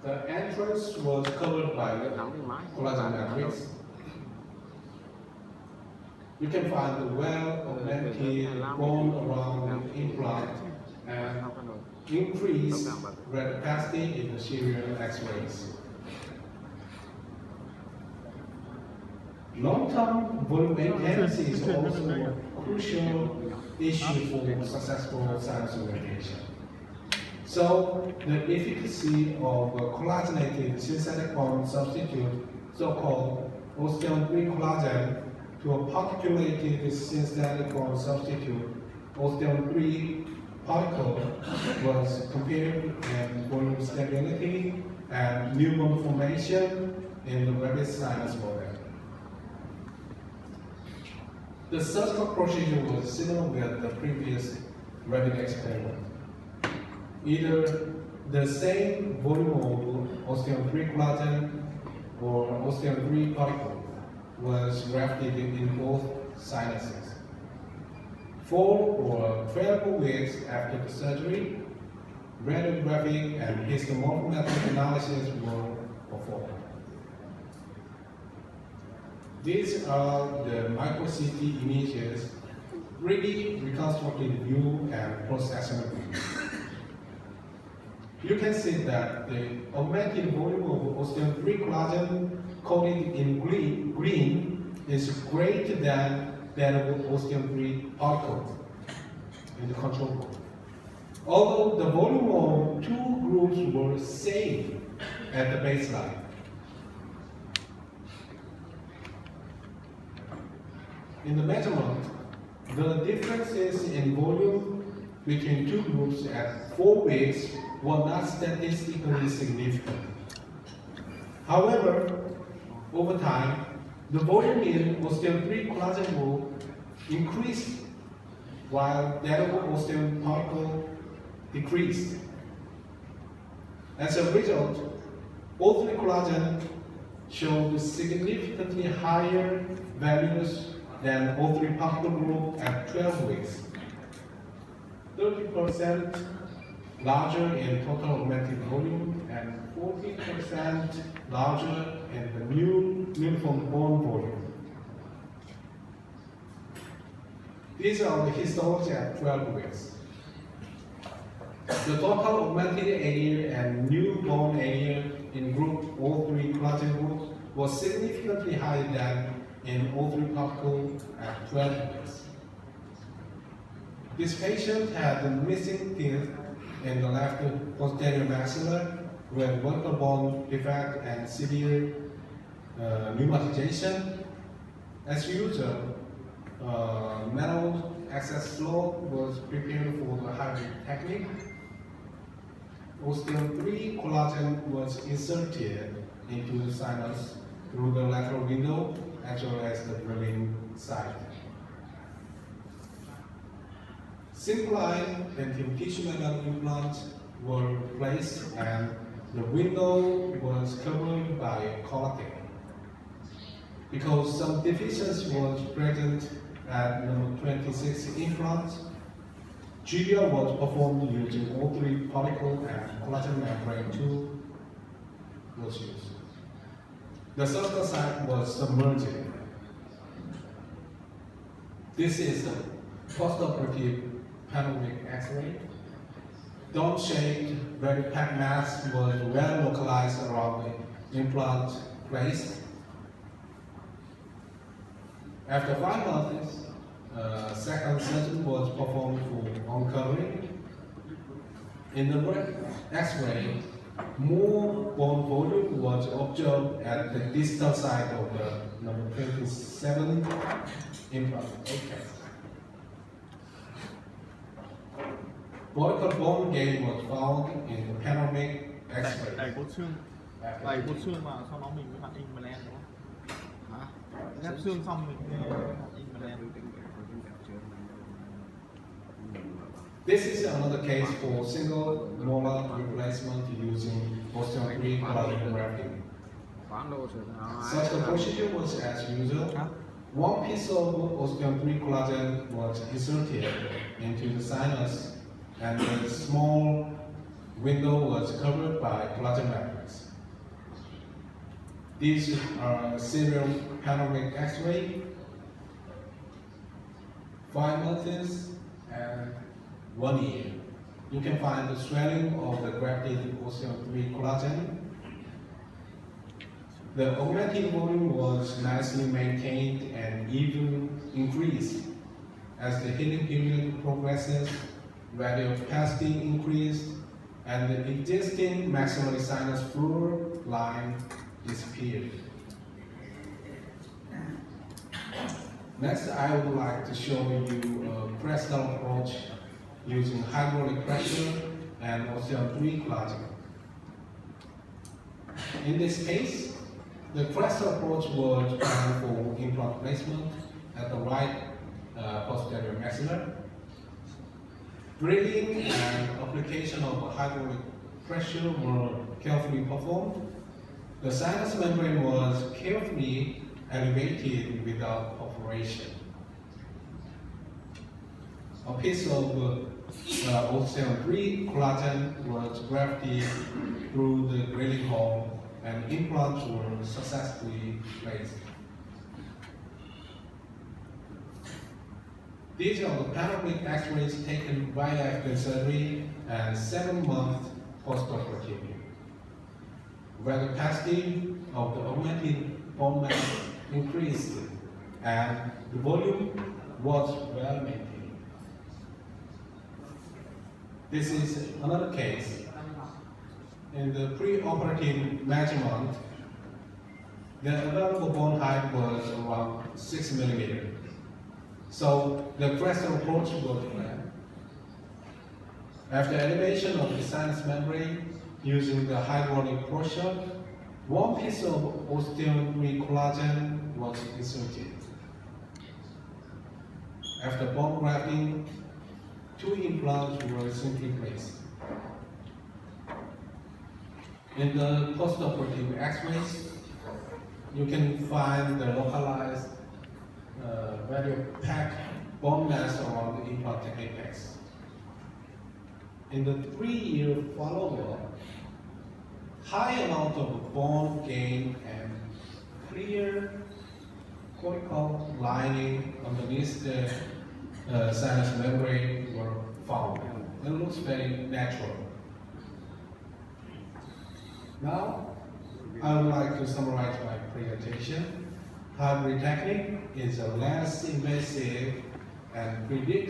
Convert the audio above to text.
The entrance was covered by the collagen matrix. You can find the well-augmented bone around the implant and increased red opacity in the serial X-rays. Long-term volume maintenance is also a crucial issue for successful sinus augmentation. So, the efficacy of a collagenated synthetic bone substitute, so-called osteon 3 collagen, to a particulated synthetic bone substitute, osteon 3 particle, was compared in volume stability and new bone formation in the rabbit sinus model. The surgical procedure was similar with the previous rabbit experiment. Either the same volume of osteon 3 collagen or osteon 3 particle was grafted in both sinuses. 4 or 12 weeks after the surgery, radiographic and histomorphometric analysis were performed. These are the micro-CT images, 3D reconstructed view and post-examination view. You can see that the augmented volume of osteon 3 collagen coated in green is greater than that of osteon 3 particle in the control group. Although the volume of two groups were same at the baseline. In the measurement, the differences in volume between two groups at 4 weeks were not statistically significant. However, over time, the volume in osteon 3 collagen group increased while that of osteon particle decreased. As a result, O3 collagen showed significantly higher values than O3 particle group at 12 weeks. 30% larger in total augmented volume and 40% larger in the new uniform bone volume. These are the histology at 12 weeks. The total augmented area and new bone area in group O3 collagen group was significantly higher than in O3 particle at 12 weeks. This patient had the missing teeth in the left posterior maxilla with vertebral bone defect and severe pneumatization. As usual, metal access slope was prepared for the hybrid technique. Osteon 3 collagen was inserted into the sinus through the lateral window as well as the drilling site. Simple-line dentin tissue metal implants were placed and the window was covered by collagen. Because some deficiency was present at number 26 implant, GBL was performed using O3 particle and collagen membrane 2 was used. The surgical site was submerged. This is the postoperative panoramic X-ray. Dome-shaped, very packed mass was well localized around the implant place. After 5 months, second surgery was performed for uncovering. In the X-ray, more bone volume was observed at the distal side of the number 27 implant. Okay. Vertical bone gain was found in the panoramic X-ray. Đẩy cốt xương mà sau đó mình mới bắt implant đúng không? Hả? Ghép xương xong mình mới implant. This is another case for single molar replacement using osteon 3 collagen grafting. Such a procedure was as usual. One piece of osteon 3 collagen was inserted into the sinus and a small window was covered by collagen matrix. These are serial panoramic X-ray, 5 months and 1 year. You can find the swelling of the grafted osteoid collagen. The augmented volume was nicely maintained and even increased. As the healing period progresses, radiopacity increased, and the existing maxillary sinus fluor line disappeared. Next, I would like to show you a Prestel approach using hydraulic pressure and osteoid collagen. In this case, the Prestel approach was planned for implant placement at the right posterior maxilla. Drilling and application of hydraulic pressure were carefully performed. The sinus membrane was carefully elevated without perforation. A piece of osteoid collagen was grafted through the drilling hole and implants were successfully placed. These are the panoramic X-rays taken right after surgery and 7 months post-operatively, where the capacity of the augmented bone mass increased and the volume was well maintained. This is another case. In the pre-operative measurement, the available bone height was around 6 millimeters. So the Prestel approach was planned. After elevation of the sinus membrane using the hydraulic pressure, one piece of osteoid collagen was inserted. After bone grafting, 2 implants were simply placed. In the post-operative X-rays, you can find the localized radiopaque bone mass around the implant apex. In the 3-year follow-up, high amount of bone gain and clear cortical lining underneath the sinus membrane were found. It looks very natural. Now, I would like to summarize my presentation. Hybrid technique is a less invasive and predictable